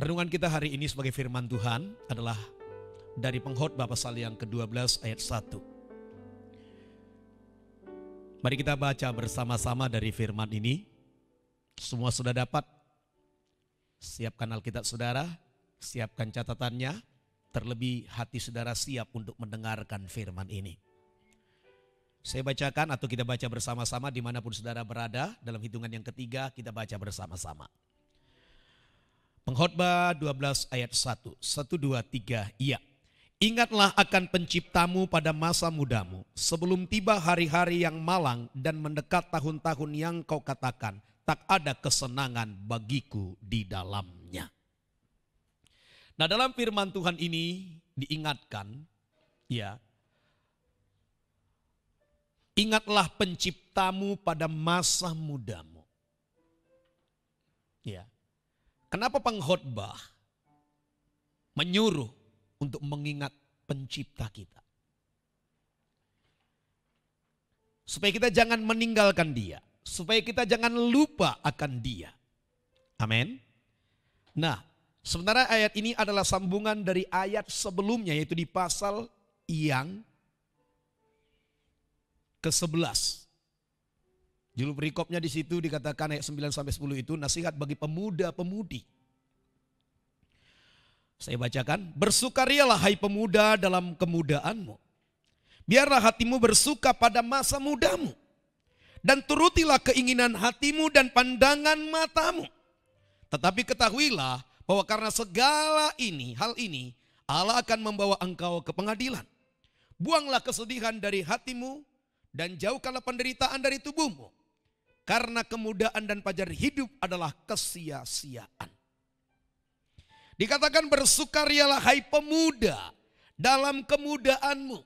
Renungan kita hari ini sebagai firman Tuhan adalah dari Pengkhotbah pasal yang ke-12 ayat 1. Mari kita baca bersama-sama dari firman ini. Semua sudah dapat? Siapkan Alkitab saudara, siapkan catatannya, terlebih hati saudara siap untuk mendengarkan firman ini. Saya bacakan atau kita baca bersama-sama dimanapun saudara berada. Dalam hitungan yang ketiga kita baca bersama-sama. Pengkhotbah 12 ayat 1, 1, 2, 3, iya. Ingatlah akan penciptamu pada masa mudamu, sebelum tiba hari-hari yang malang dan mendekat tahun-tahun yang kau katakan, tak ada kesenangan bagiku di dalamnya. Nah, dalam firman Tuhan ini diingatkan, ya, ingatlah penciptamu pada masa mudamu. Ya. Kenapa pengkhotbah menyuruh untuk mengingat pencipta kita? Supaya kita jangan meninggalkan dia. Supaya kita jangan lupa akan dia. Amin. Nah, sementara ayat ini adalah sambungan dari ayat sebelumnya, yaitu di pasal yang ke-11. Judul perikopnya di situ dikatakan ayat 9 sampai 10 itu nasihat bagi pemuda-pemudi. Saya bacakan, bersukarialah hai pemuda dalam kemudaanmu. Biarlah hatimu bersuka pada masa mudamu. Dan turutilah keinginan hatimu dan pandangan matamu. Tetapi ketahuilah bahwa karena segala hal ini Allah akan membawa engkau ke pengadilan. Buanglah kesedihan dari hatimu dan jauhkanlah penderitaan dari tubuhmu. Karena kemudaan dan pajar hidup adalah kesia-siaan. Dikatakan bersukarialah hai pemuda dalam kemudaanmu.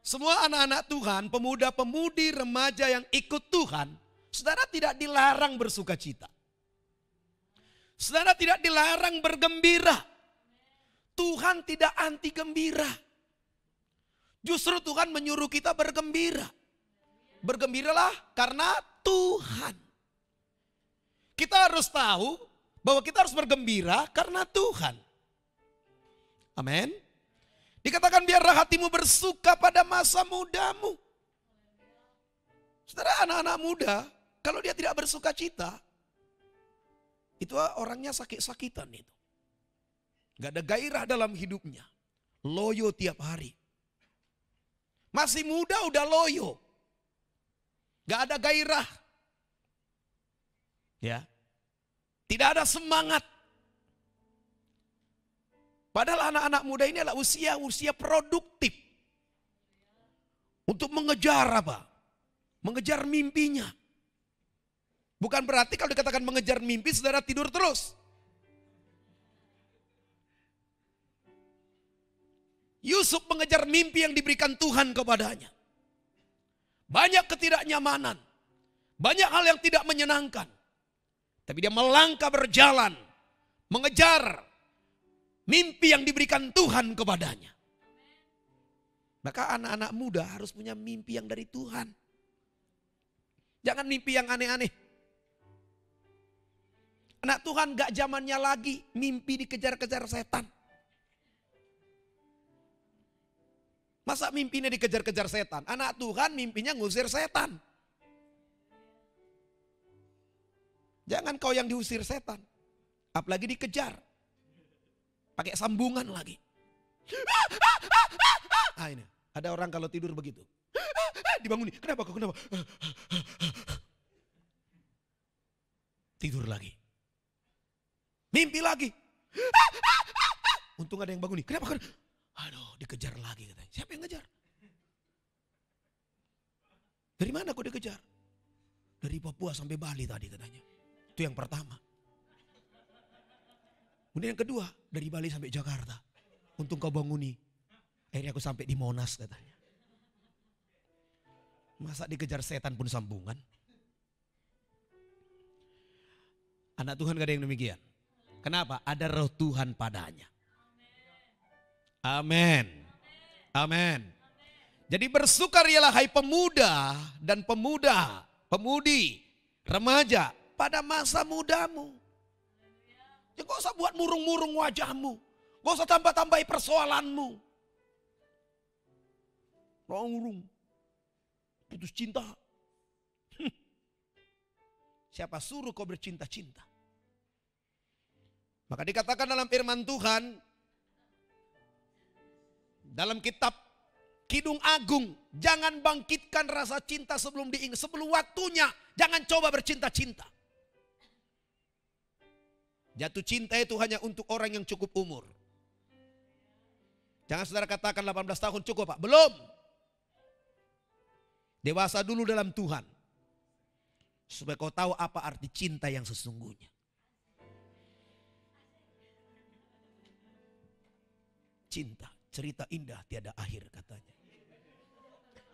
Semua anak-anak Tuhan, pemuda-pemudi, remaja yang ikut Tuhan, saudara tidak dilarang bersuka cita. Saudara tidak dilarang bergembira. Tuhan tidak anti gembira. Justru Tuhan menyuruh kita bergembira. Bergembiralah karena Tuhan. Kita harus tahu bahwa kita harus bergembira karena Tuhan. Amin. Dikatakan biarlah hatimu bersuka pada masa mudamu. Saudara, anak-anak muda, kalau dia tidak bersuka cita, itu orangnya sakit-sakitan itu. Gak ada gairah dalam hidupnya. Loyo tiap hari. Masih muda udah loyo. Gak ada gairah. Ya. Tidak ada semangat. Padahal anak-anak muda ini adalah usia produktif. Untuk mengejar apa? Mengejar mimpinya. Bukan berarti kalau dikatakan mengejar mimpi, saudara tidur terus. Yusuf mengejar mimpi yang diberikan Tuhan kepadanya. Banyak ketidaknyamanan. Banyak hal yang tidak menyenangkan. Tapi dia melangkah berjalan. Mengejar mimpi yang diberikan Tuhan kepadanya. Maka anak-anak muda harus punya mimpi yang dari Tuhan. Jangan mimpi yang aneh-aneh. Anak Tuhan gak zamannya lagi mimpi dikejar-kejar setan. Masa mimpinya dikejar-kejar setan? Anak Tuhan mimpinya ngusir setan. Jangan kau yang diusir setan. Apalagi dikejar. Pakai sambungan lagi. Ah, ini. Ada orang kalau tidur begitu. Dibanguni. Kenapa kau? Kenapa? Tidur lagi. Mimpi lagi. Untung ada yang bangun nih. Kenapa? Aduh, dikejar lagi katanya. Siapa yang ngejar? Dari mana kau dikejar? Dari Papua sampai Bali tadi katanya. Itu yang pertama. Kemudian yang kedua, dari Bali sampai Jakarta. Untung kau banguni. Akhirnya aku sampai di Monas katanya. Masa dikejar setan pun sambungan? Anak Tuhan gak ada yang demikian. Kenapa? Ada roh Tuhan padanya. Amin. Amin. Jadi bersukarialah hai pemuda dan pemudi, remaja pada masa mudamu. Ya gak usah buat murung-murung wajahmu. Gak usah tambah-tambahi persoalanmu. Murung. Putus cinta. Siapa suruh kau bercinta-cinta? Maka dikatakan dalam firman Tuhan, dalam kitab Kidung Agung, jangan bangkitkan rasa cinta sebelum waktunya. Jangan coba bercinta-cinta. Jatuh cinta itu hanya untuk orang yang cukup umur. Jangan saudara katakan 18 tahun cukup, Pak. Belum. Dewasa dulu dalam Tuhan. Supaya kau tahu apa arti cinta yang sesungguhnya. Cinta, cerita indah tiada akhir katanya.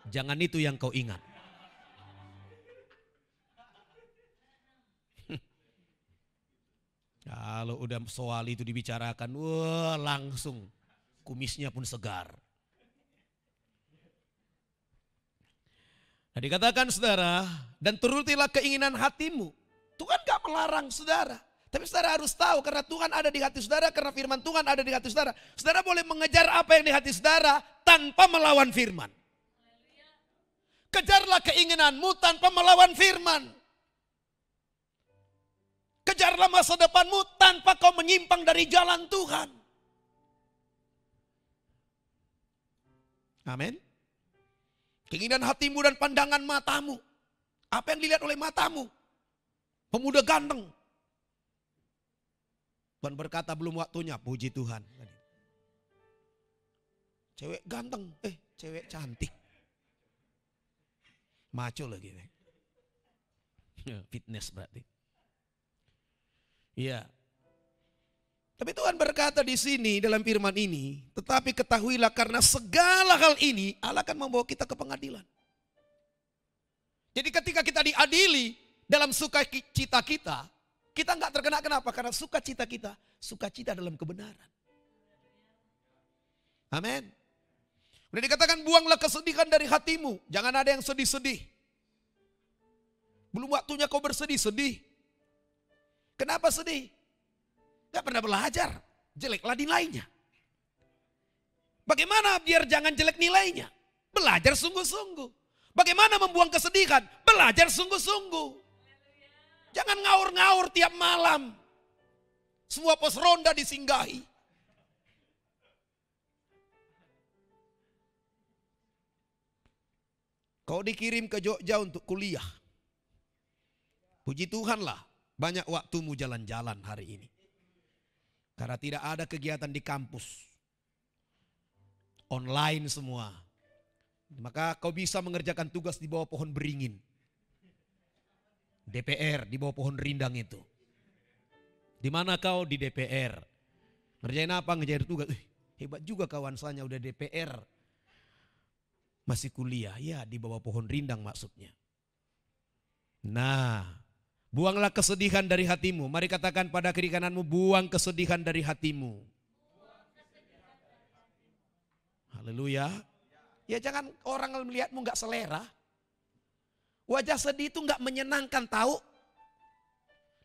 Jangan itu yang kau ingat. Kalau udah soal itu dibicarakan, wah langsung kumisnya pun segar. Nah, dikatakan saudara, dan turutilah keinginan hatimu. Tuhan gak melarang saudara. Tapi saudara harus tahu karena Tuhan ada di hati saudara, karena firman Tuhan ada di hati saudara. Saudara boleh mengejar apa yang di hati saudara tanpa melawan firman. Kejarlah keinginanmu tanpa melawan firman. Kejarlah masa depanmu tanpa kau menyimpang dari jalan Tuhan. Amin. Keinginan hatimu dan pandangan matamu. Apa yang dilihat oleh matamu? Pemuda ganteng. Tuhan berkata belum waktunya, puji Tuhan. Cewek ganteng, cewek cantik. Maco lagi. Fitness berarti. Iya. Tapi Tuhan berkata di sini dalam firman ini, tetapi ketahuilah karena segala hal ini Allah akan membawa kita ke pengadilan. Jadi ketika kita diadili dalam sukacita kita, kita nggak terkena kenapa? Karena sukacita kita, sukacita dalam kebenaran. Amin. Udah dikatakan buanglah kesedihan dari hatimu, jangan ada yang sedih-sedih. Belum waktunya kau bersedih-sedih. Kenapa sedih? Gak pernah belajar, jeleklah nilainya. Bagaimana biar jangan jelek nilainya? Belajar sungguh-sungguh. Bagaimana membuang kesedihan? Belajar sungguh-sungguh. Jangan ngaur-ngaur tiap malam. Semua pos ronda disinggahi. Kau dikirim ke Jogja untuk kuliah. Puji Tuhan lah, banyak waktumu jalan-jalan hari ini. Karena tidak ada kegiatan di kampus. Online semua. Maka kau bisa mengerjakan tugas di bawah pohon beringin. DPR di bawah pohon rindang itu. Di mana kau? Di DPR. Ngerjain apa? Ngerjain tugas. Hebat juga kawan saya udah DPR. Masih kuliah. Ya di bawah pohon rindang maksudnya. Nah. Buanglah kesedihan dari hatimu. Mari katakan pada kiri kananmu, buang kesedihan dari hatimu. Haleluya. Ya jangan orang melihatmu gak selera. Wajah sedih itu gak menyenangkan tahu.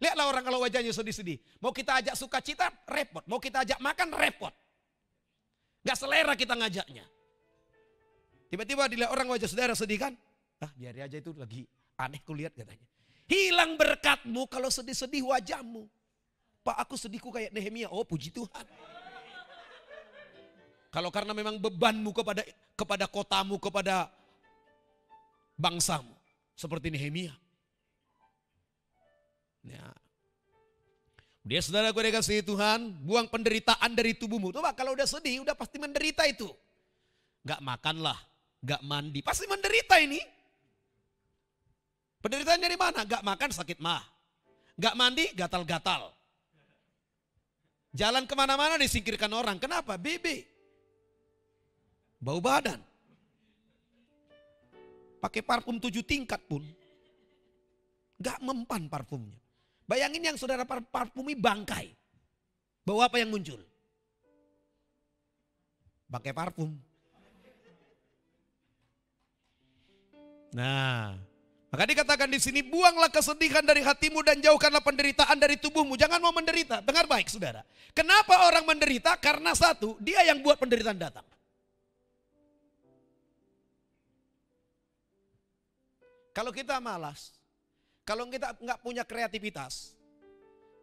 Lihatlah orang kalau wajahnya sedih-sedih. Mau kita ajak sukacita, repot. Mau kita ajak makan, repot. Gak selera kita ngajaknya. Tiba-tiba dilihat orang wajah saudara sedih kan. Biar aja itu lagi aneh kulihat katanya. Hilang berkatmu kalau sedih-sedih wajahmu. Pak aku sedihku kayak Nehemia. Oh puji Tuhan. Kalau karena memang bebanmu kepada kotamu, kepada bangsamu. Seperti Nehemia. Ya. Dia saudara gue dikasih Tuhan, buang penderitaan dari tubuhmu. Tuh Pak kalau udah sedih udah pasti menderita itu. Gak makan lah, gak mandi. Pasti menderita ini. Penderitaan dari mana? Gak makan sakit mah. Gak mandi gatal-gatal. Jalan kemana-mana disingkirkan orang. Kenapa? BB. Bau badan. Pakai parfum 7 tingkat pun. Gak mempan parfumnya. Bayangin yang saudara parfumi bangkai. Bau apa yang muncul? Pakai parfum. Nah. Maka dikatakan di sini, buanglah kesedihan dari hatimu dan jauhkanlah penderitaan dari tubuhmu. Jangan mau menderita. Dengar baik saudara. Kenapa orang menderita? Karena satu, dia yang buat penderitaan datang. Kalau kita malas, kalau kita nggak punya kreativitas,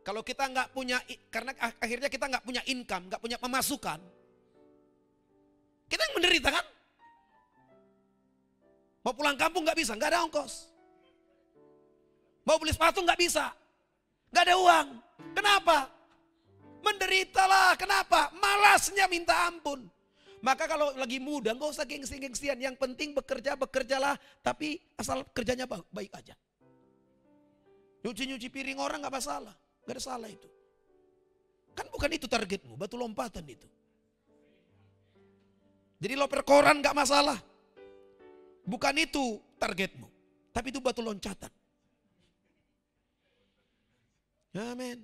kalau kita nggak punya, karena akhirnya kita nggak punya income, nggak punya pemasukan, kita yang menderita kan? Mau pulang kampung nggak bisa, nggak ada ongkos. Mau beli sepatu nggak bisa, nggak ada uang. Kenapa? Menderitalah. Kenapa? Malasnya minta ampun. Maka kalau lagi muda nggak usah gengsi-gengsian. Yang penting bekerjalah, tapi asal kerjanya baik aja. Nyuci-nyuci piring orang nggak masalah, nggak ada salah itu. Kan bukan itu targetmu, batu lompatan itu. Jadi loper koran nggak masalah, bukan itu targetmu, tapi itu batu loncatan. Amin.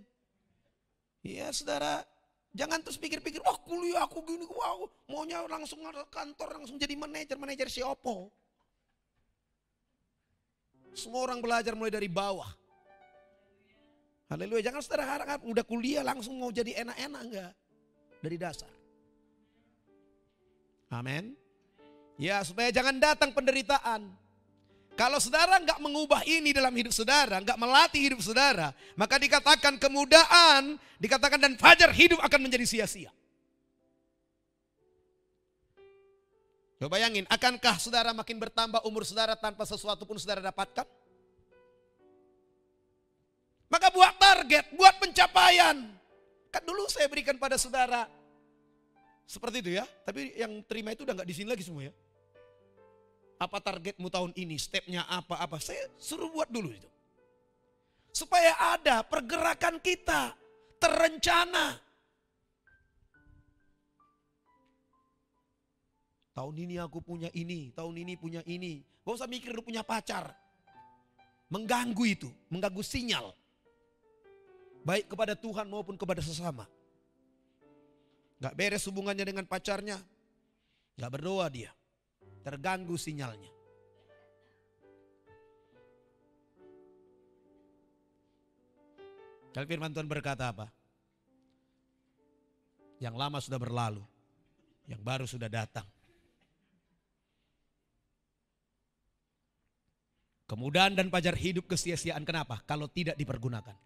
Ya saudara, jangan terus pikir-pikir, wah kuliah aku gini, wah maunya langsung ke kantor, langsung jadi manajer si Oppo. Semua orang belajar mulai dari bawah. Haleluya, jangan saudara harap udah kuliah langsung mau jadi enak-enak, enggak. Dari dasar. Amin. Ya supaya jangan datang penderitaan. Kalau saudara nggak mengubah ini dalam hidup saudara, nggak melatih hidup saudara, maka dikatakan kemudahan, dikatakan dan fajar hidup akan menjadi sia-sia. Coba bayangin, akankah saudara makin bertambah umur saudara tanpa sesuatu pun saudara dapatkan? Maka buat target, buat pencapaian. Kan dulu saya berikan pada saudara seperti itu ya, tapi yang terima itu udah nggak di sini lagi semua ya. Apa targetmu tahun ini, stepnya apa-apa, saya suruh buat dulu itu. Supaya ada pergerakan kita, terencana. Tahun ini aku punya ini, tahun ini punya ini. Gak usah mikir lu punya pacar. Mengganggu itu, mengganggu sinyal. Baik kepada Tuhan maupun kepada sesama. Gak beres hubungannya dengan pacarnya, gak berdoa dia. Terganggu sinyalnya. Kalau firman Tuhan berkata apa? Yang lama sudah berlalu, yang baru sudah datang. Kemudahan dan pajar hidup kesia-siaan, kenapa? Kalau tidak dipergunakan.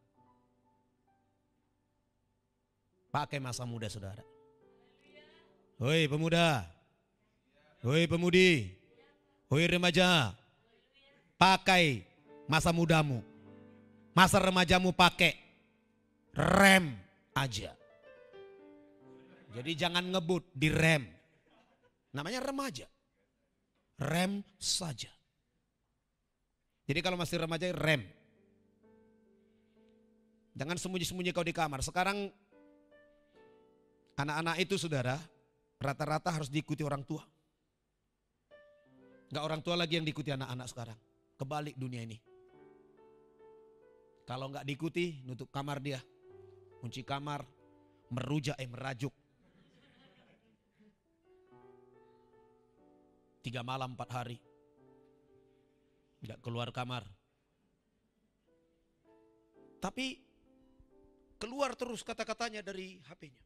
Pakai masa muda saudara. Hoi pemuda. Hoi pemudi, hoi remaja, pakai masa mudamu, masa remajamu pakai rem aja. Jadi jangan ngebut, direm. Namanya remaja, rem saja. Jadi kalau masih remaja rem. Jangan sembunyi-sembunyi kau di kamar. Sekarang anak-anak itu saudara, rata-rata harus diikuti orang tua. Gak orang tua lagi yang diikuti anak-anak sekarang. Kebalik dunia ini. Kalau gak diikuti, nutup kamar dia. Kunci kamar, merajuk. 3 malam 4 hari. Tidak keluar kamar. Tapi keluar terus kata-katanya dari HP-nya.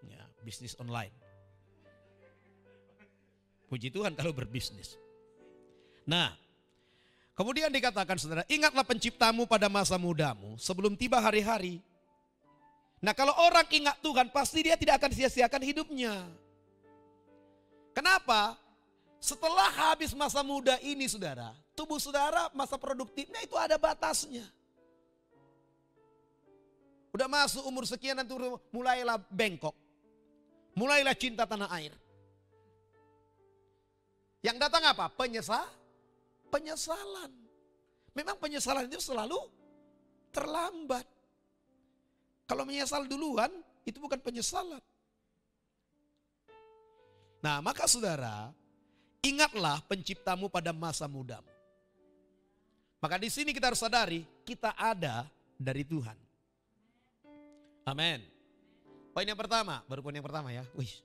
Ya, bisnis online. Puji Tuhan kalau berbisnis. Nah, kemudian dikatakan saudara, ingatlah penciptamu pada masa mudamu sebelum tiba hari-hari. Nah kalau orang ingat Tuhan pasti dia tidak akan sia-siakan hidupnya. Kenapa? Setelah habis masa muda ini saudara, tubuh saudara masa produktifnya itu ada batasnya. Udah masuk umur sekian nanti mulailah bengkok. Mulailah cinta tanah air. Yang datang apa? Penyesalan. Memang penyesalan itu selalu terlambat. Kalau menyesal duluan, itu bukan penyesalan. Nah, maka saudara, ingatlah penciptamu pada masa mudamu. Maka di sini kita harus sadari, kita ada dari Tuhan. Amin. Poin yang pertama, baru poin yang pertama ya. Wih,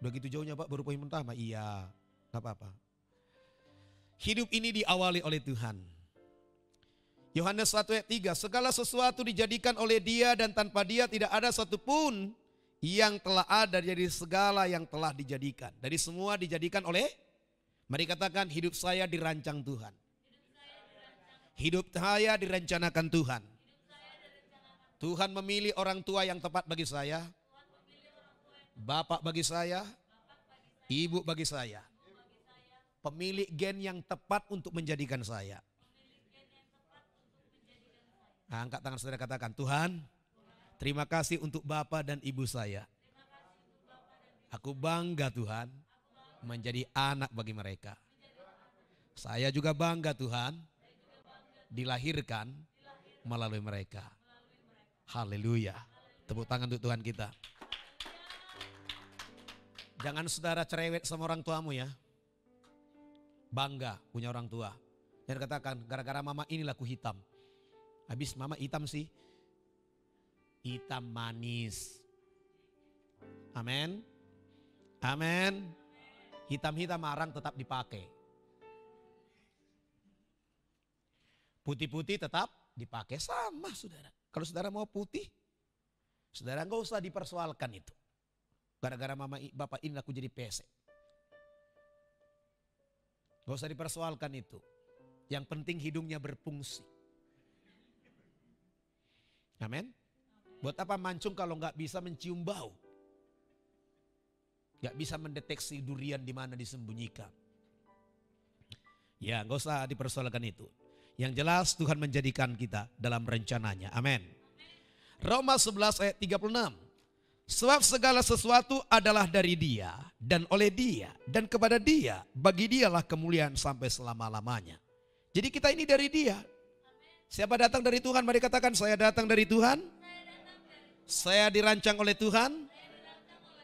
udah gitu jauhnya Pak, baru poin pertama. Iya. Gak apa-apa. Hidup ini diawali oleh Tuhan. Yohanes 1 ayat 3, segala sesuatu dijadikan oleh Dia dan tanpa Dia tidak ada satupun yang telah ada dari segala yang telah dijadikan. Dari semua dijadikan oleh, mari katakan, hidup saya dirancang Tuhan. Hidup saya direncanakan Tuhan. Tuhan memilih orang tua yang tepat bagi saya, bapak bagi saya, ibu bagi saya. Pemilik gen yang tepat untuk menjadikan saya. Angkat tangan saudara, katakan, Tuhan, terima kasih untuk bapak dan ibu saya. Aku bangga Tuhan menjadi anak bagi mereka. Saya juga bangga Tuhan dilahirkan melalui mereka. Haleluya. Tepuk tangan untuk Tuhan kita. Jangan saudara cerewet sama orang tuamu ya. Bangga punya orang tua. Jangan katakan, gara-gara mama inilah ku hitam. Habis mama hitam sih. Hitam manis. Amin. Amin. Hitam-hitam arang tetap dipakai. Putih-putih tetap dipakai, sama saudara. Kalau saudara mau putih, saudara enggak usah dipersoalkan itu. Gara-gara mama bapak ini aku jadi pesek. Enggak usah dipersoalkan itu. Yang penting hidungnya berfungsi. Amin. Buat apa mancung kalau enggak bisa mencium bau? Enggak bisa mendeteksi durian di mana disembunyikan. Ya, enggak usah dipersoalkan itu. Yang jelas Tuhan menjadikan kita dalam rencananya. Amin. Roma 11 ayat 36. Sebab segala sesuatu adalah dari Dia dan oleh Dia dan kepada Dia. Bagi Dialah kemuliaan sampai selama-lamanya. Jadi kita ini dari Dia. Siapa datang dari Tuhan? Mari katakan, saya datang dari Tuhan. Saya dirancang oleh Tuhan.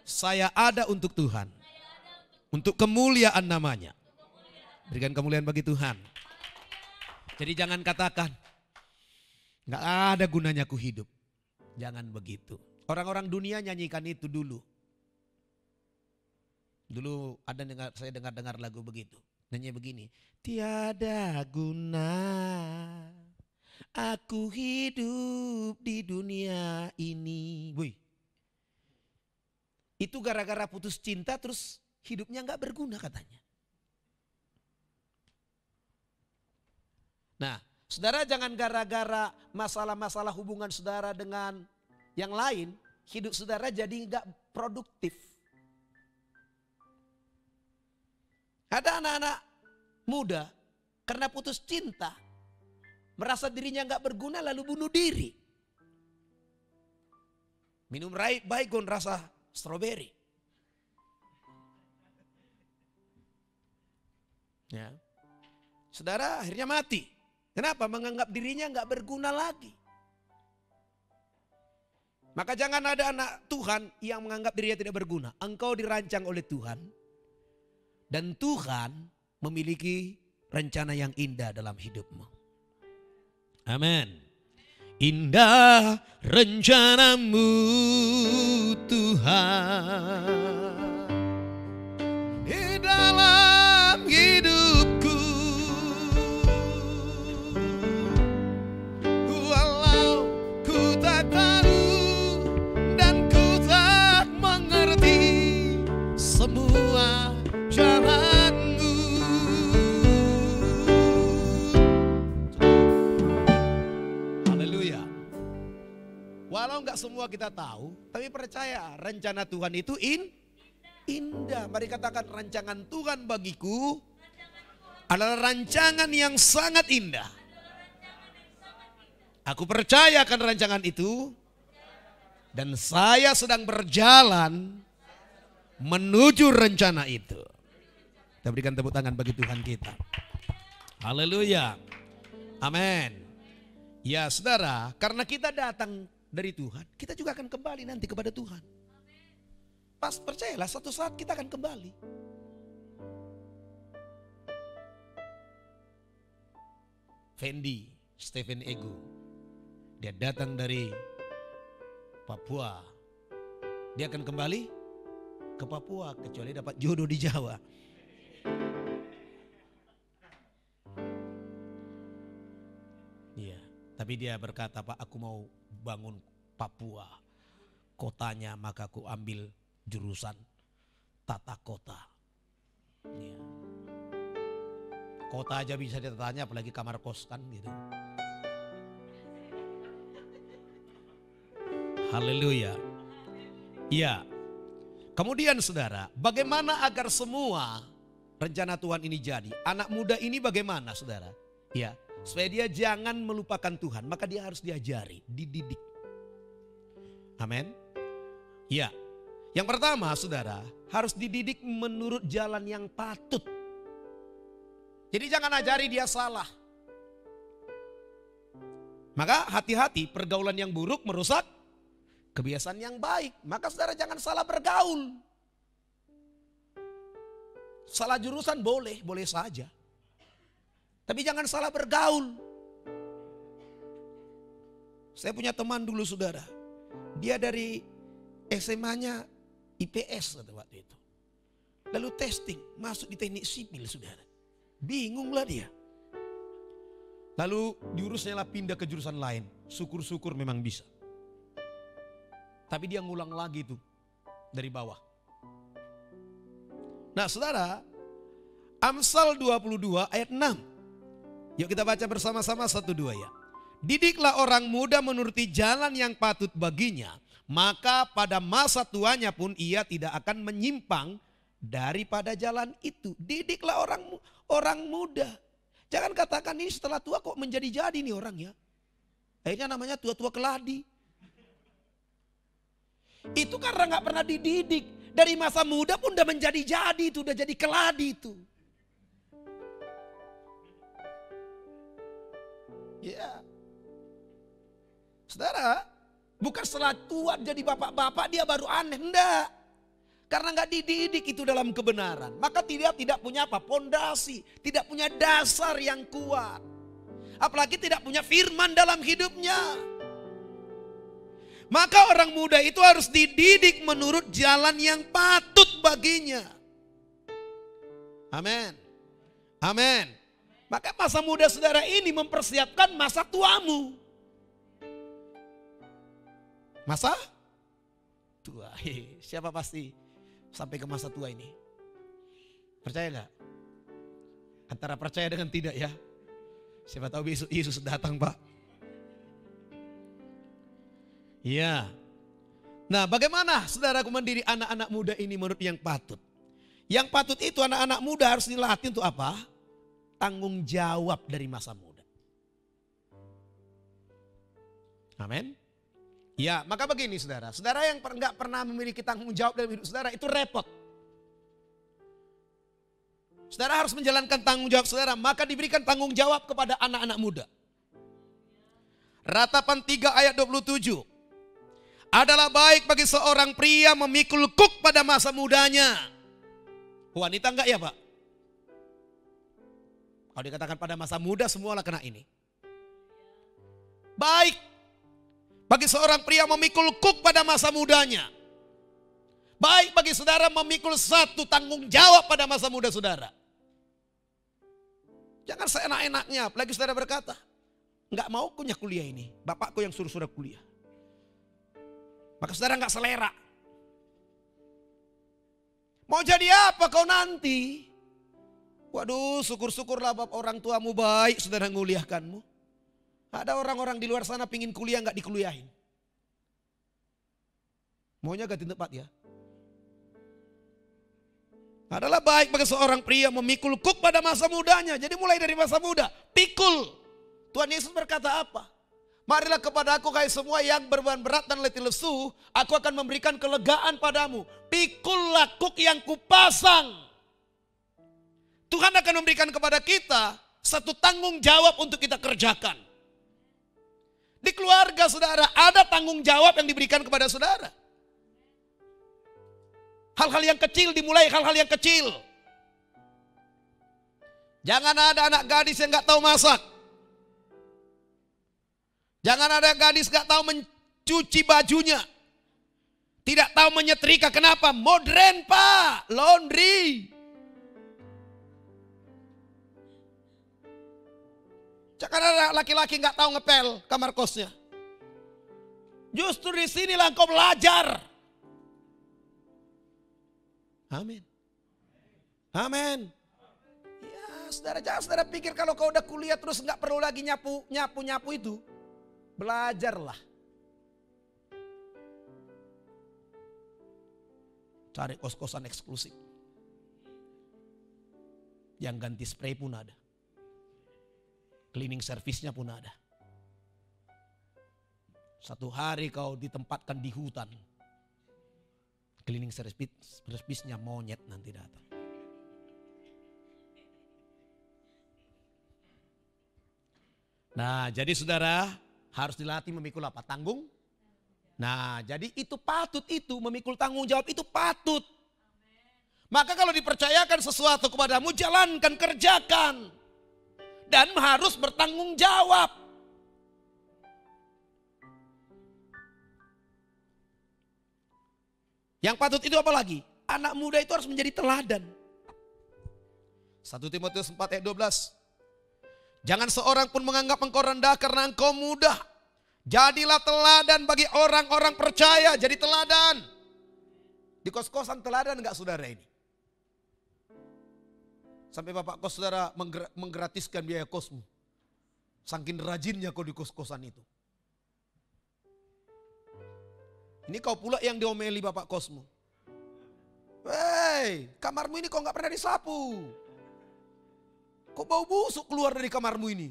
Saya ada untuk Tuhan. Untuk kemuliaan namanya. Berikan kemuliaan bagi Tuhan. Jadi jangan katakan, gak ada gunanya ku hidup. Jangan begitu. Orang-orang dunia nyanyikan itu dulu. Dulu saya dengar lagu begitu. Nyanyi begini. Tiada guna aku hidup di dunia ini. Wih. Itu gara-gara putus cinta terus hidupnya gak berguna katanya. Nah, saudara jangan gara-gara masalah-masalah hubungan saudara dengan yang lain, hidup saudara jadi gak produktif. Ada anak-anak muda karena putus cinta, merasa dirinya gak berguna lalu bunuh diri. Minum baygon rasa stroberi. Ya. Saudara akhirnya mati. Kenapa? Menganggap dirinya gak berguna lagi. Maka jangan ada anak Tuhan yang menganggap dirinya tidak berguna. Engkau dirancang oleh Tuhan. Dan Tuhan memiliki rencana yang indah dalam hidupmu. Amin. Indah rencanamu Tuhan di dalam hidupku. Walau ku tak tahu dan ku tak mengerti semua jalanmu. Haleluya. Walau enggak semua kita tahu, tapi percaya rencana Tuhan itu indah. Mari katakan, rancangan Tuhan bagiku adalah rancangan yang sangat indah. Aku percaya akan rancangan itu dan saya sedang berjalan menuju rencana itu. Kita berikan tepuk tangan bagi Tuhan kita. Haleluya. Amin. Ya saudara, karena kita datang dari Tuhan, kita juga akan kembali nanti kepada Tuhan. Pas percayalah, suatu saat kita akan kembali. Stephen Ego, dia datang dari Papua. Dia akan kembali ke Papua kecuali dapat jodoh di Jawa. Iya, tapi dia berkata, Pak, aku mau bangun Papua, kotanya, maka aku ambil jurusan tata kota. Iya. Kota aja bisa ditatanya, apalagi kamar kos kan gitu. Haleluya. Iya. Kemudian saudara, bagaimana agar semua rencana Tuhan ini jadi? Anak muda ini bagaimana saudara? Ya, supaya dia jangan melupakan Tuhan, maka dia harus diajari, dididik. Amin. Ya, yang pertama saudara, harus dididik menurut jalan yang patut. Jadi jangan ajari dia salah. Maka hati-hati, pergaulan yang buruk merusak kebiasaan yang baik. Maka saudara jangan salah bergaul. Salah jurusan boleh, boleh saja. Tapi jangan salah bergaul. Saya punya teman dulu saudara. Dia dari SMA-nya IPS waktu itu. Lalu testing, masuk di teknik sipil saudara. Bingunglah dia. Lalu diurusnya lah pindah ke jurusan lain. Syukur-syukur memang bisa. Tapi dia ngulang lagi tuh dari bawah. Nah saudara, Amsal 22 ayat 6. Yuk kita baca bersama-sama 1-2 ya. Didiklah orang muda menuruti jalan yang patut baginya, maka pada masa tuanya pun ia tidak akan menyimpang daripada jalan itu. Didiklah orang muda. Jangan katakan ini setelah tua kok menjadi-jadi nih orang ya. Akhirnya namanya tua-tua keladi. Itu karena gak pernah dididik. Dari masa muda pun udah menjadi-jadi itu, udah jadi keladi itu. Ya. Saudara, bukan setelah tua jadi bapak-bapak dia baru aneh, enggak. Karena gak dididik itu dalam kebenaran. Maka dia tidak punya apa? Pondasi, tidak punya dasar yang kuat. Apalagi tidak punya firman dalam hidupnya. Maka orang muda itu harus dididik menurut jalan yang patut baginya. Amin. Amin. Maka masa muda saudara ini mempersiapkan masa tuamu. Masa tua. Siapa pasti sampai ke masa tua ini? Percaya gak? Antara percaya dengan tidak ya. Siapa tahu besok Yesus datang Pak. Iya. Nah bagaimana saudaraku mendiri anak-anak muda ini menurut yang patut? Yang patut itu anak-anak muda harus dilatih untuk apa? Tanggung jawab dari masa muda. Amin. Ya maka begini saudara. Saudara yang nggak pernah memiliki tanggung jawab dalam hidup saudara itu repot. Saudara harus menjalankan tanggung jawab saudara. Maka diberikan tanggung jawab kepada anak-anak muda. Ratapan 3 ayat 27. Adalah baik bagi seorang pria memikul kuk pada masa mudanya. Wanita enggak ya Pak? Kalau dikatakan pada masa muda semualah kena ini. Baik bagi seorang pria memikul kuk pada masa mudanya. Baik bagi saudara memikul satu tanggung jawab pada masa muda saudara. Jangan seenak-enaknya, apalagi saudara berkata, enggak mau kuliah kuliah ini, bapakku yang suruh saudara kuliah. Maka saudara enggak selera. Mau jadi apa kau nanti? Waduh, syukur-syukurlah bapak orang tuamu baik saudara nguliahkanmu. Ada orang-orang di luar sana pingin kuliah enggak dikuliahin. Maunya ganti tempat ya. Adalah baik bagi seorang pria memikul kuk pada masa mudanya. Jadi mulai dari masa muda, pikul. Tuhan Yesus berkata apa? Marilah kepada aku hai semua yang beban berat dan letih lesu, aku akan memberikan kelegaan padamu. Pikullah kuk yang kupasang. Tuhan akan memberikan kepada kita satu tanggung jawab untuk kita kerjakan. Di keluarga saudara ada tanggung jawab yang diberikan kepada saudara. Hal-hal yang kecil dimulai hal-hal yang kecil. Jangan ada anak gadis yang gak tahu masak. Jangan ada gadis gak tahu mencuci bajunya. Tidak tahu menyetrika. Kenapa? Modern Pak. Laundry. Karena ada laki-laki nggak tahu ngepel kamar kosnya. Justru di sinilah engkau belajar. Amin. Amin. Ya, saudara, jangan saudara pikir kalau kau udah kuliah terus nggak perlu lagi nyapu itu. Belajarlah. Cari kos-kosan eksklusif. Yang ganti spray pun ada. Cleaning service-nya pun ada. Satu hari kau ditempatkan di hutan. Cleaning service-nya monyet nanti datang. Nah, jadi saudara harus dilatih memikul apa? Tanggung. Nah, jadi itu patut itu, memikul tanggung jawab itu patut. Maka kalau dipercayakan sesuatu kepadamu, jalankan, kerjakan. Dan harus bertanggung jawab. Yang patut itu apa lagi? Anak muda itu harus menjadi teladan. 1 Timotius 4 ayat 12. Jangan seorang pun menganggap engkau rendah karena engkau muda. Jadilah teladan bagi orang-orang percaya. Jadi teladan. Di kos-kosan teladan enggak saudara ini? Sampai bapak kos saudara menggratiskan biaya kosmu. Saking rajinnya kau di kos-kosan itu. Ini kau pula yang diomeli bapak kosmu. Hei, kamarmu ini kau nggak pernah disapu. Kau bau busuk keluar dari kamarmu ini.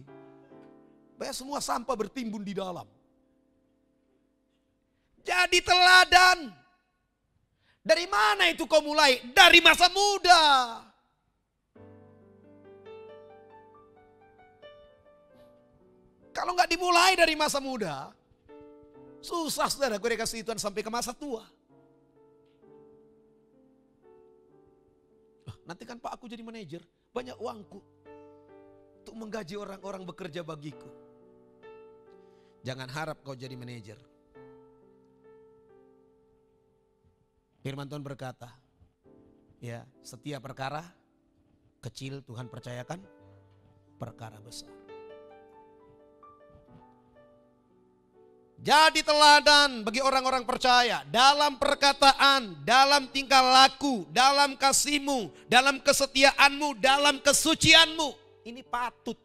Banyak semua sampah bertimbun di dalam. Jadi teladan. Dari mana itu kau mulai? Dari masa muda. Kalau nggak dimulai dari masa muda, susah saudara gue dikasih Tuhan sampai ke masa tua. Nanti kan Pak aku jadi manajer, banyak uangku untuk menggaji orang-orang bekerja bagiku. Jangan harap kau jadi manajer. Firman Tuhan berkata, ya setiap perkara kecil Tuhan percayakan perkara besar. Jadi teladan bagi orang-orang percaya dalam perkataan, dalam tingkah laku, dalam kasihmu, dalam kesetiaanmu, dalam kesucianmu. Ini patut.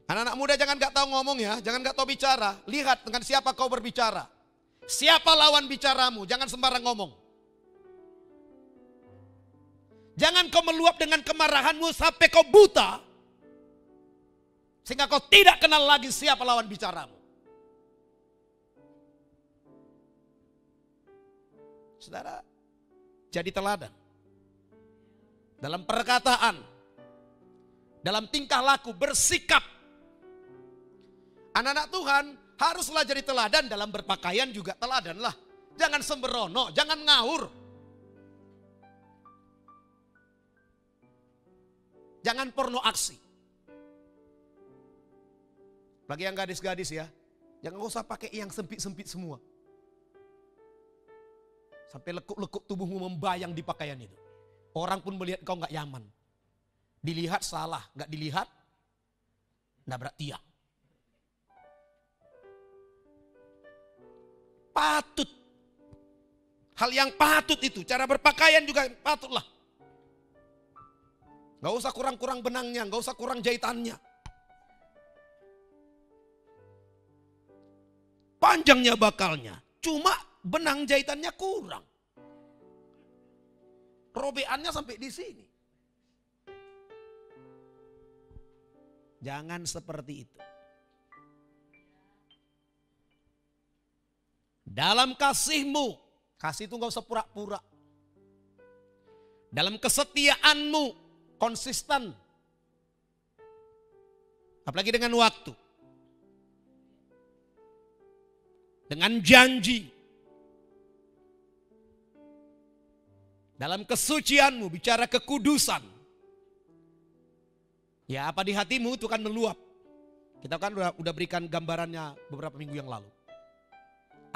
Anak-anak muda jangan gak tahu ngomong ya, jangan gak tahu bicara. Lihat dengan siapa kau berbicara. Siapa lawan bicaramu, jangan sembarang ngomong. Jangan kau meluap dengan kemarahanmu sampai kau buta. Sehingga kau tidak kenal lagi siapa lawan bicaramu. Saudara, jadi teladan. Dalam perkataan, dalam tingkah laku, bersikap. Anak-anak Tuhan haruslah jadi teladan, dalam berpakaian juga teladanlah. Jangan sembrono, jangan ngawur. Jangan porno aksi. Bagi yang gadis-gadis ya, jangan usah pakai yang sempit-sempit semua. Sampai lekuk-lekuk tubuhmu membayang di pakaian itu. Orang pun melihat kau gak nyaman. Dilihat salah, gak dilihat nabrak tiang. Patut. Hal yang patut itu, cara berpakaian juga patutlah. Gak usah kurang-kurang benangnya, gak usah kurang jahitannya. Panjangnya bakalnya, cuma benang jahitannya kurang. Robeannya sampai di sini. Jangan seperti itu. Dalam kasihmu, kasih itu gak usah pura-pura. Dalam kesetiaanmu, konsisten. Apalagi dengan waktu. Dengan janji. Dalam kesucianmu, bicara kekudusan. Ya apa di hatimu itu kan meluap. Kita kan udah berikan gambarannya beberapa minggu yang lalu.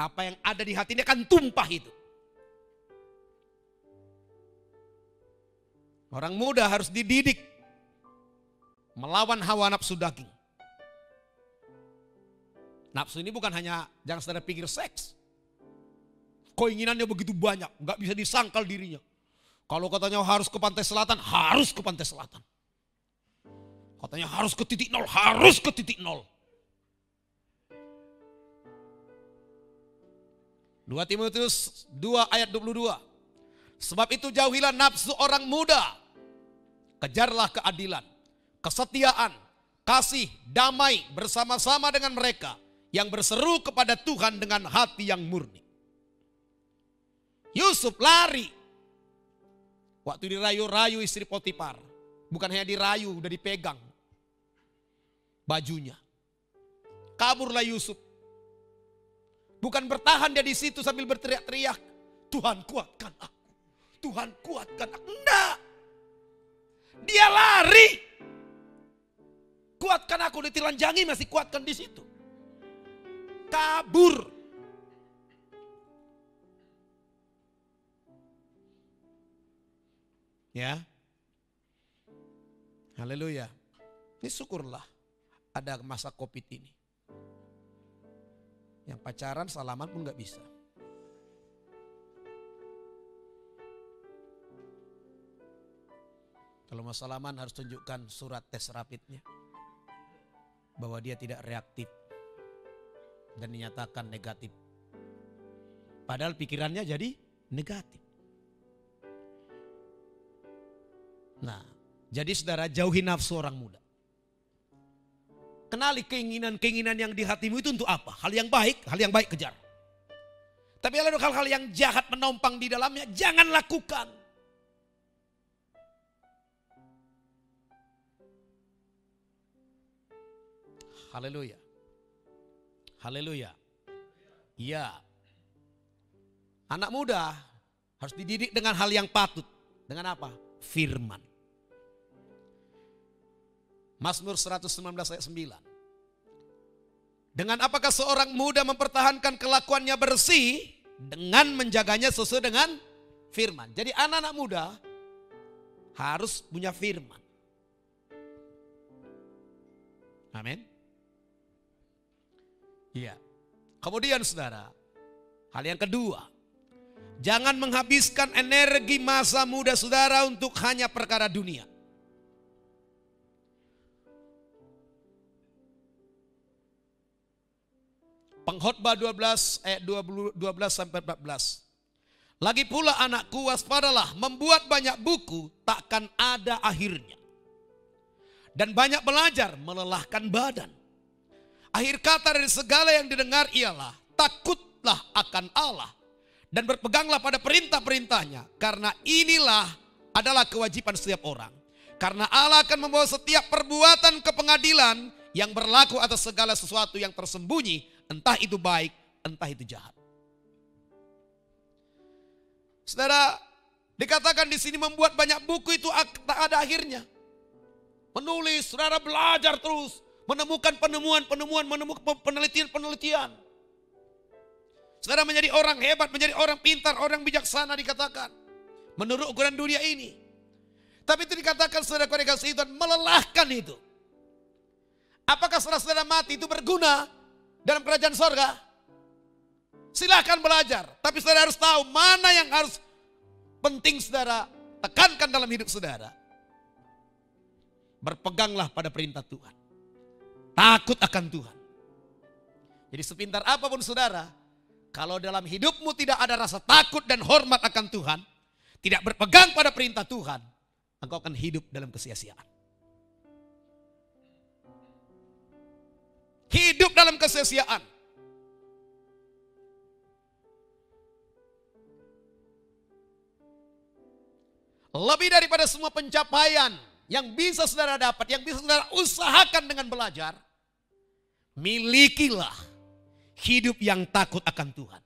Apa yang ada di hati ini akan tumpah itu. Orang muda harus dididik. Melawan hawa nafsu daging. Nafsu ini bukan hanya, jangan saudara pikir seks. Keinginannya begitu banyak, nggak bisa disangkal dirinya. Kalau katanya harus ke pantai selatan, harus ke pantai selatan. Katanya harus ke titik nol, harus ke titik nol. 2 Timotius 2 ayat 22. Sebab itu jauhilah nafsu orang muda. Kejarlah keadilan, kesetiaan, kasih, damai bersama-sama dengan mereka yang berseru kepada Tuhan dengan hati yang murni. Yusuf lari waktu dirayu-rayu istri Potifar. Bukan hanya dirayu, udah dipegang bajunya. Kaburlah Yusuf. Bukan bertahan dia di situ sambil berteriak-teriak, Tuhan kuatkan aku, Tuhan kuatkan aku. Enggak. Dia lari. Kuatkan aku, ditelanjangi masih kuatkan di situ. Kabur. Ya. Haleluya. Ini syukurlah ada masa Covid ini. Yang pacaran salaman pun gak bisa. Kalau mau salaman harus tunjukkan surat tes rapidnya. Bahwa dia tidak reaktif. Dan dinyatakan negatif. Padahal pikirannya jadi negatif. Nah, jadi saudara jauhi nafsu orang muda. Kenali keinginan-keinginan yang di hatimu itu untuk apa? Hal yang baik kejar. Tapi kalau hal-hal yang jahat menompang di dalamnya, jangan lakukan. Haleluya. Haleluya. Iya. Anak muda harus dididik dengan hal yang patut. Dengan apa? Firman. Mazmur 119 ayat 9. Dengan apakah seorang muda mempertahankan kelakuannya bersih? Dengan menjaganya sesuai dengan firman. Jadi anak-anak muda harus punya firman. Amin. Iya. Kemudian saudara, hal yang kedua, jangan menghabiskan energi masa muda saudara untuk hanya perkara dunia. Pengkhotbah 12 ayat 12 sampai 14. Lagi pula anakku, waspadalah, membuat banyak buku takkan ada akhirnya. Dan banyak belajar melelahkan badan. Akhir kata dari segala yang didengar ialah takutlah akan Allah dan berpeganglah pada perintah-perintahnya, karena inilah adalah kewajiban setiap orang. Karena Allah akan membawa setiap perbuatan ke pengadilan yang berlaku atas segala sesuatu yang tersembunyi, entah itu baik, entah itu jahat. Saudara, dikatakan di sini membuat banyak buku itu tak ada akhirnya. Menulis, saudara belajar terus, menemukan penemuan, menemukan penelitian. Saudara menjadi orang hebat, menjadi orang pintar, orang bijaksana dikatakan. Menurut ukuran dunia ini. Tapi itu dikatakan saudara kasih Tuhan melelahkan itu. Apakah saudara mati itu berguna dalam kerajaan sorga? Silahkan belajar. Tapi saudara harus tahu mana yang harus penting saudara tekankan dalam hidup saudara. Berpeganglah pada perintah Tuhan. Takut akan Tuhan. Jadi sepintar apapun saudara, kalau dalam hidupmu tidak ada rasa takut dan hormat akan Tuhan, tidak berpegang pada perintah Tuhan, engkau akan hidup dalam kesia-siaan. Hidup dalam kesia-siaan. Lebih daripada semua pencapaian yang bisa saudara dapat, yang bisa saudara usahakan dengan belajar, milikilah hidup yang takut akan Tuhan.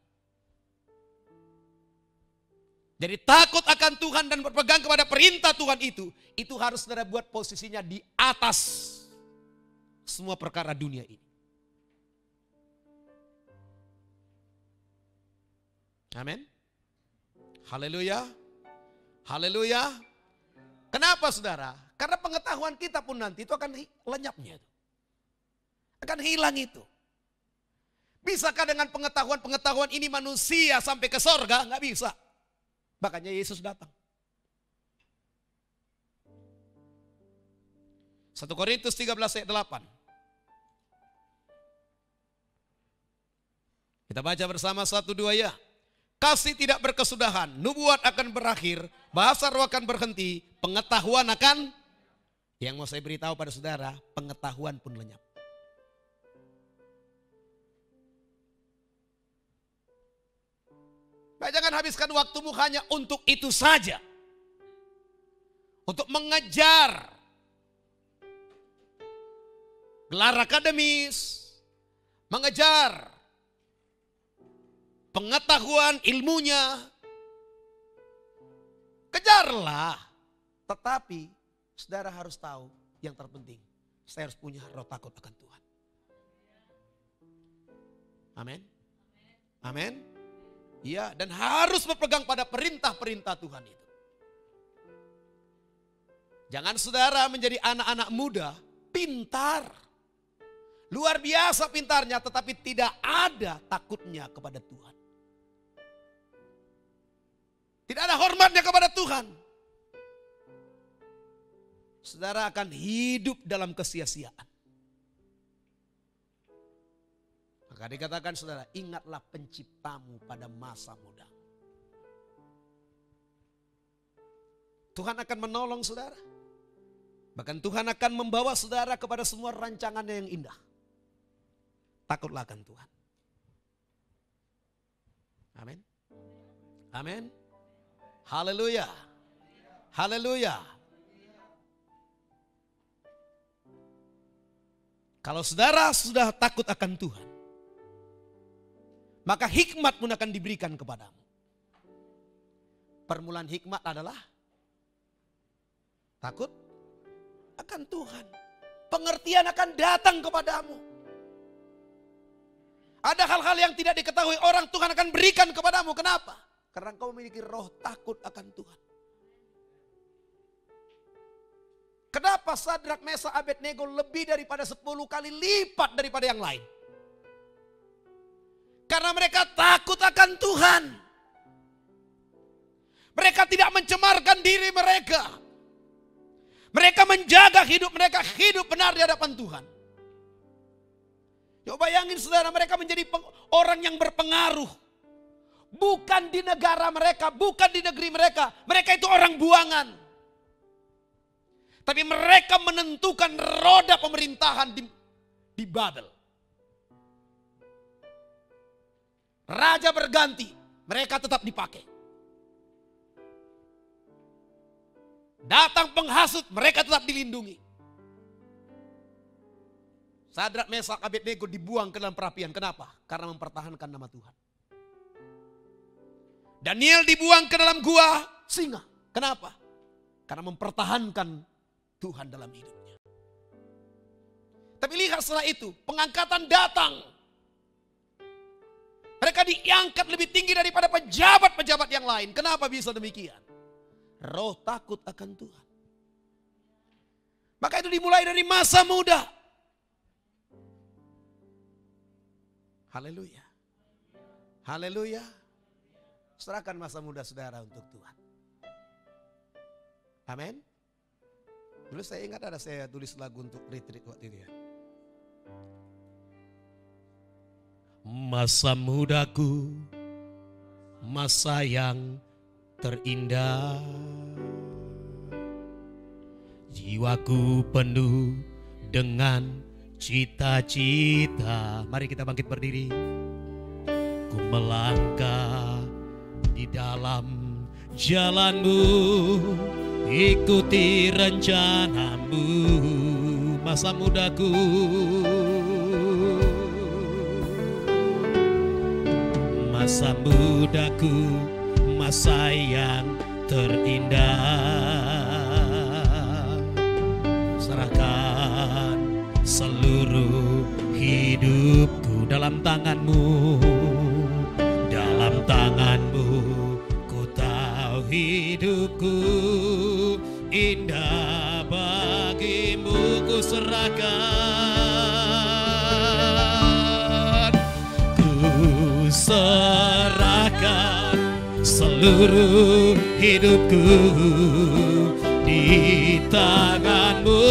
Jadi takut akan Tuhan dan berpegang kepada perintah Tuhan itu harus saudara buat posisinya di atas semua perkara dunia ini. Amin. Haleluya. Haleluya. Kenapa saudara? Karena pengetahuan kita pun nanti itu akan lenyapnya. Akan hilang itu. Bisakah dengan pengetahuan ini manusia sampai ke sorga? Nggak bisa. Makanya Yesus datang. 1 Korintus 13 ayat 8. Kita baca bersama 1-2 ya. Kasih tidak berkesudahan, nubuat akan berakhir, bahasa roh akan berhenti, pengetahuan akan, yang mau saya beritahu pada saudara, pengetahuan pun lenyap. Jangan habiskan waktumu hanya untuk itu saja. Untuk mengejar gelar akademis, mengejar pengetahuan ilmunya. Kejarlah. Tetapi saudara harus tahu yang terpenting. Saya harus punya roh takut akan Tuhan. Amin. Amin. Ya, dan harus berpegang pada perintah-perintah Tuhan itu. Jangan saudara menjadi anak-anak muda pintar. Luar biasa pintarnya, tetapi tidak ada takutnya kepada Tuhan. Tidak ada hormatnya kepada Tuhan. Saudara akan hidup dalam kesia-siaan. Maka dikatakan saudara, ingatlah penciptamu pada masa muda. Tuhan akan menolong saudara. Bahkan Tuhan akan membawa saudara kepada semua rancangannya yang indah. Takutlah akan Tuhan. Amin. Amin. Haleluya. Haleluya. Kalau saudara sudah takut akan Tuhan, maka hikmat pun akan diberikan kepadamu. Permulaan hikmat adalah takut akan Tuhan. Pengertian akan datang kepadamu. Ada hal-hal yang tidak diketahui orang, Tuhan akan berikan kepadamu. Kenapa? Karena engkau memiliki roh takut akan Tuhan. Kenapa Sadrak, Mesak, Abednego lebih daripada 10 kali lipat daripada yang lain? Karena mereka takut akan Tuhan. Mereka tidak mencemarkan diri mereka. Mereka menjaga hidup mereka, hidup benar di hadapan Tuhan. Coba bayangin saudara, mereka menjadi orang yang berpengaruh. Bukan di negara mereka, bukan di negeri mereka. Mereka itu orang buangan. Tapi mereka menentukan roda pemerintahan di Babel. Raja berganti, mereka tetap dipakai. Datang penghasut, mereka tetap dilindungi. Sadrak, Mesak, Abednego dibuang ke dalam perapian. Kenapa? Karena mempertahankan nama Tuhan. Daniel dibuang ke dalam gua singa. Kenapa? Karena mempertahankan Tuhan dalam hidupnya. Tapi lihat setelah itu, pengangkatan datang. Mereka diangkat lebih tinggi daripada pejabat-pejabat yang lain. Kenapa bisa demikian? Roh takut akan Tuhan. Maka itu dimulai dari masa muda. Haleluya. Haleluya. Serahkan masa muda saudara untuk Tuhan. Amin. Dulu saya ingat ada saya tulis lagu untuk retreat waktu itu ya. Masa mudaku, masa yang terindah. Jiwaku penuh dengan cita-cita. Mari kita bangkit berdiri. Ku melangkah di dalam jalanmu, ikuti rencanamu. Masa mudaku, masa mudaku, masa yang terindah. Serahkan seluruh hidupku dalam tanganmu. Dalam tanganmu ku tahu hidupku indah. serahkan seluruh hidupku di tangan-Mu,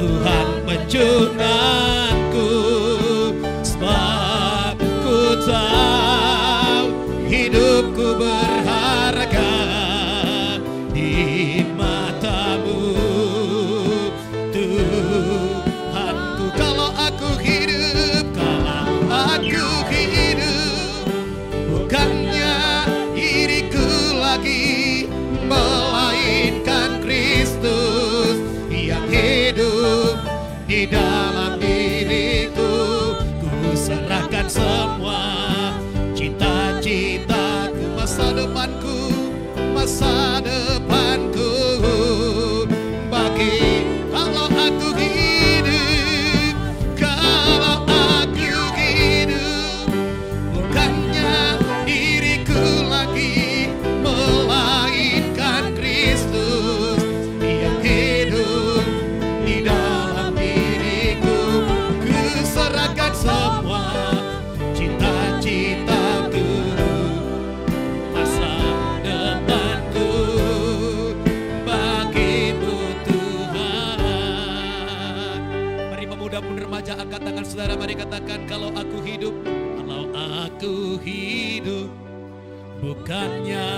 Tuhan penjunanku, sebab ku tahu hidupku berharga di mata-Mu, Tuhanku. Kalau aku hidup, bukannya diriku lagi, melainkan Kristus yang hidup di dalam diriku. Ku serahkan semua cita-citaku, masa depanku bagi kalau aku hidup, bukannya diriku lagi, melainkan Kristus yang hidup di dalam diriku. Ku serahkan semua cita-citaku, masa depanku bagi-Mu Tuhan. Mari pemuda pun remaja, angkat tangan saudara, mari katakan, kalau aku hidup, bukannya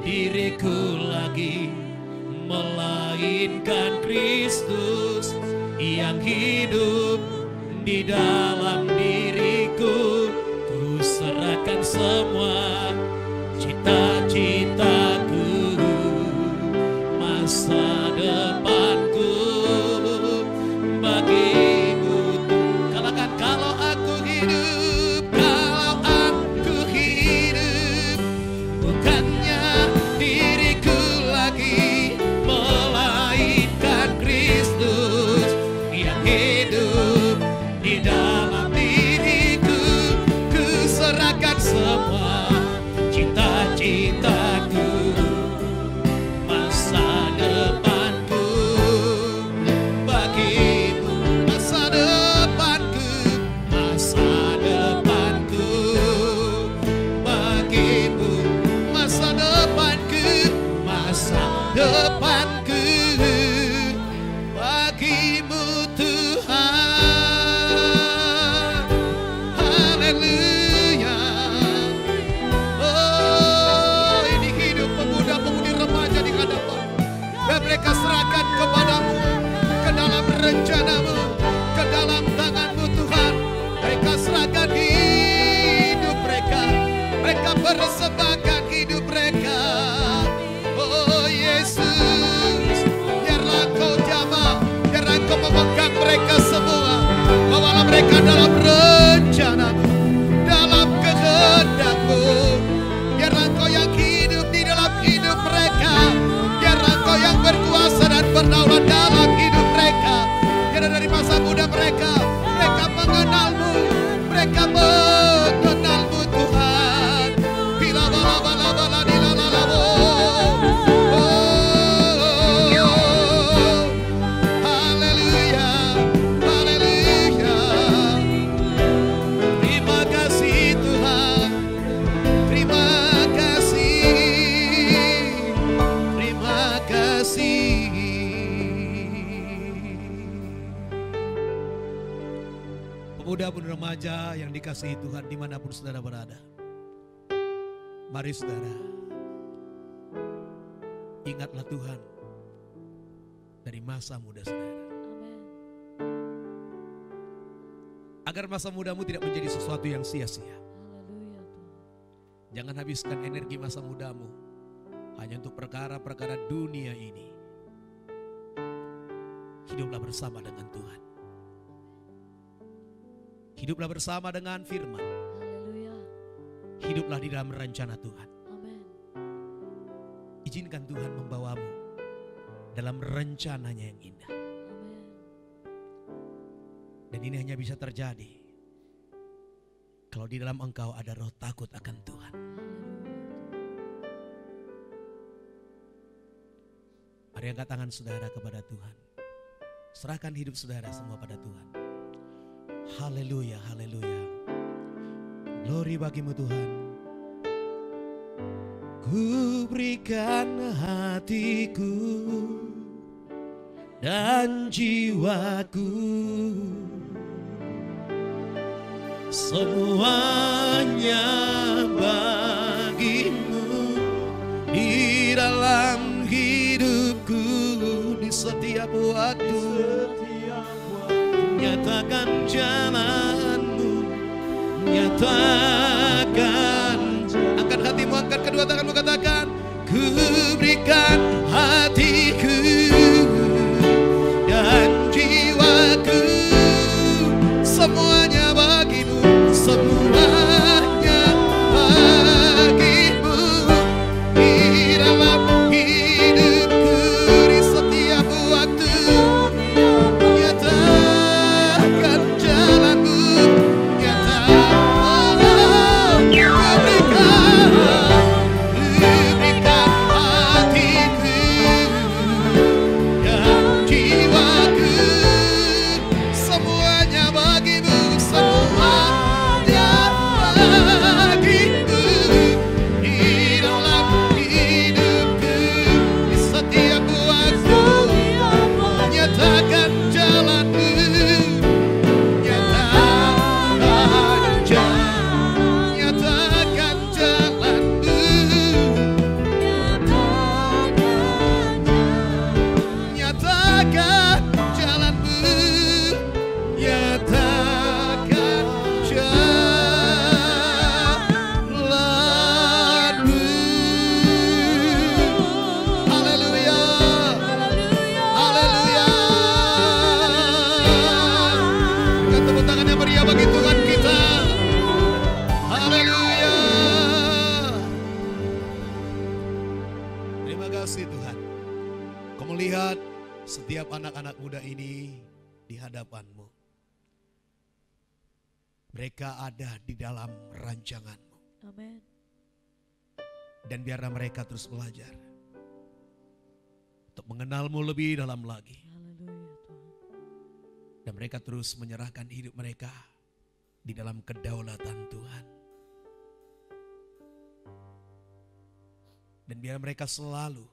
diriku lagi, melainkan Kristus yang hidup di dalam diriku. Ku serahkan semua cita-citaku, masa depanku bagi-Mu. Katakan, kalau aku hidup, bukannya diriku lagi, melainkan Kristus yang hidup di dalam diriku. Ku serahkan semua cita-citaku, masa depanku bagi-Mu. Masa depanku bagi-Mu. Masa depanku bagi-Mu Tuhan. Haleluya. Oh, ini hidup pemuda-pemudi remaja di hadapan, dan mereka serahkan kepada-Mu, ke dalam rencana-Mu, ke dalam tangan-Mu Tuhan. Mereka serahkan hidup mereka, mereka persembahkan hidup mereka. Oh Yesus, biarlah Engkau jamah, biarlah Engkau memegang mereka semua, bawalah mereka dalam rencana-Mu, dalam kehendak-Mu. Biarlah Engkau yang hidup di dalam hidup mereka, biarlah Engkau yang berkuasa dan berdaulat dalam hidup mereka. Biarlah dari masa muda mereka, mereka mengenal-Mu, mereka mengenal-Mu Tuhan. Bila bala-bala-bala di la-la-la-bo. Haleluya, haleluya. Terima kasih Tuhan, terima kasih, terima kasih. Pemuda pun remaja yang dikasihi Tuhan dimanapun saudara berada, mari saudara, ingatlah Tuhan dari masa muda saudara, agar masa mudamu tidak menjadi sesuatu yang sia-sia. Jangan habiskan energi masa mudamu hanya untuk perkara-perkara dunia ini. Hiduplah bersama dengan Tuhan, hiduplah bersama dengan firman, hiduplah di dalam rencana Tuhan. Izinkan Tuhan membawamu dalam rencananya yang indah. Dan ini hanya bisa terjadi kalau di dalam engkau ada roh takut akan Tuhan. Mari angkat tangan saudara kepada Tuhan. Serahkan hidup saudara semua pada Tuhan. Haleluya, haleluya. Glory bagimu Tuhan. Ku berikan hatiku dan jiwaku, semuanya bagimu di dalam hidupku. Di setiap waktu nyatakan jalanmu, nyatakan. Angkat hatimu, angkat kedua tanganmu, katakan, ku berikan hatiku dan jiwaku, semuanya bagimu, semuanya bagimu di dalam hidupku. Di setiap waktu nyatakan jalanmu, nyatakan. Berikan hatiku dan jiwaku, semuanya bagimu, semuanya bagimu di dalam hidupku. Di setiap waktu nyatakan jalanmu, nyatakan jalanmu, nyatakan jalanmu, nyatakan jalanmu, nyatakan jalanmu. Haleluya, haleluya. Berikan tepuk tangan yang meriah bagi Tuhan kita. Haleluya. Terima kasih Tuhan. Kau melihat setiap anak-anak muda ini di hadapanmu. Mereka ada di dalam rancanganmu. Amin. Dan biarlah mereka terus belajar untuk mengenalmu lebih dalam lagi. Haleluya Tuhan. Dan mereka terus menyerahkan hidup mereka di dalam kedaulatan Tuhan. Dan biar mereka selalu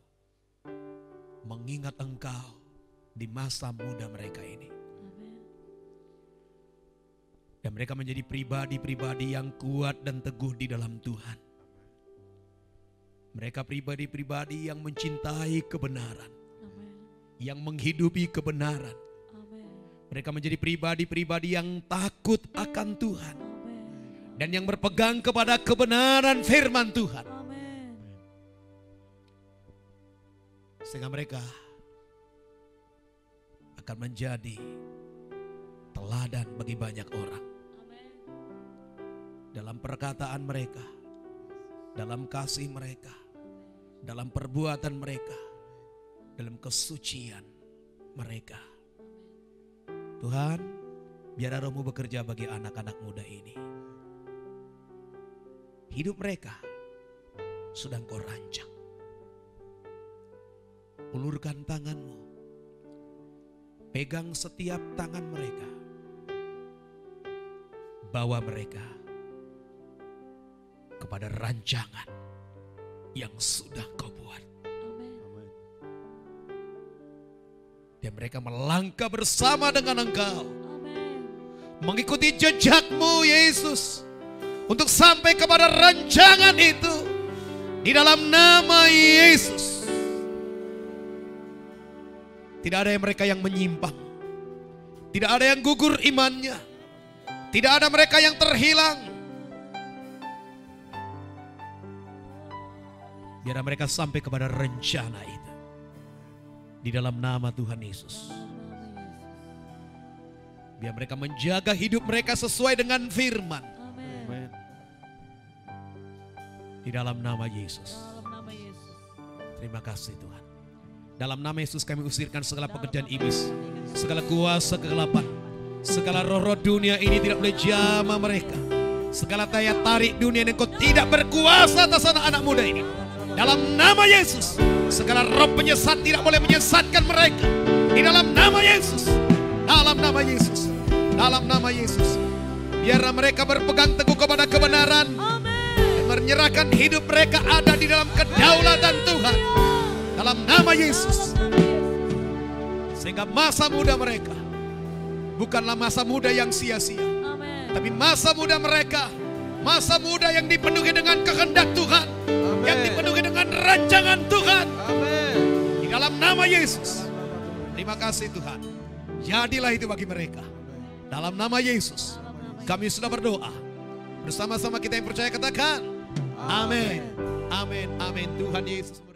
mengingat Engkau di masa muda mereka ini. Amin. Dan mereka menjadi pribadi-pribadi yang kuat dan teguh di dalam Tuhan. Mereka pribadi-pribadi yang mencintai kebenaran, Amin. yang menghidupi kebenaran. Amin. Mereka menjadi pribadi-pribadi yang takut akan Tuhan Amin. dan yang berpegang kepada kebenaran firman Tuhan. Amin. Sehingga mereka akan menjadi teladan bagi banyak orang. Amin. Dalam perkataan mereka, dalam kasih mereka, dalam perbuatan mereka, dalam kesucian mereka. Tuhan, biar Roh-Mu bekerja bagi anak-anak muda ini. Hidup mereka sudah Engkau rancang. Ulurkan tangan-Mu, pegang setiap tangan mereka, bawa mereka kepada rancangan yang sudah Kau buat. Amin. Dan mereka melangkah bersama dengan Engkau, Amin. mengikuti jejak-Mu Yesus, untuk sampai kepada rancangan itu di dalam nama Yesus. Tidak ada yang mereka yang menyimpang, tidak ada yang gugur imannya, tidak ada mereka yang terhilang. Biar mereka sampai kepada rencana itu di dalam nama Tuhan Yesus. Biar mereka menjaga hidup mereka sesuai dengan firman. Amin. Di dalam nama Yesus. Dalam nama Yesus. Terima kasih Tuhan. Dalam nama Yesus kami usirkan segala pekerjaan iblis, segala kuasa kegelapan, segala roh-roh dunia ini tidak boleh jamah mereka. Segala daya tarik dunia yang Kau tidak berkuasa atas anak-anak muda ini. Dalam nama Yesus, segala roh penyesat tidak boleh menyesatkan mereka. Di dalam nama Yesus. Dalam nama Yesus. Dalam nama Yesus. Biarlah mereka berpegang teguh kepada kebenaran. Dan menyerahkan hidup mereka ada di dalam kedaulatan Tuhan. Dalam nama Yesus. Sehingga masa muda mereka bukanlah masa muda yang sia-sia. Tapi masa muda mereka, masa muda yang dipenuhi dengan kehendak Tuhan. Yang dipenuhi dengan rancangan Tuhan. Di dalam nama Yesus. Terima kasih Tuhan. Jadilah itu bagi mereka. Dalam nama Yesus. Kami sudah berdoa. Bersama-sama kita yang percaya katakan. Amin. Amin. Amin. Tuhan Yesus.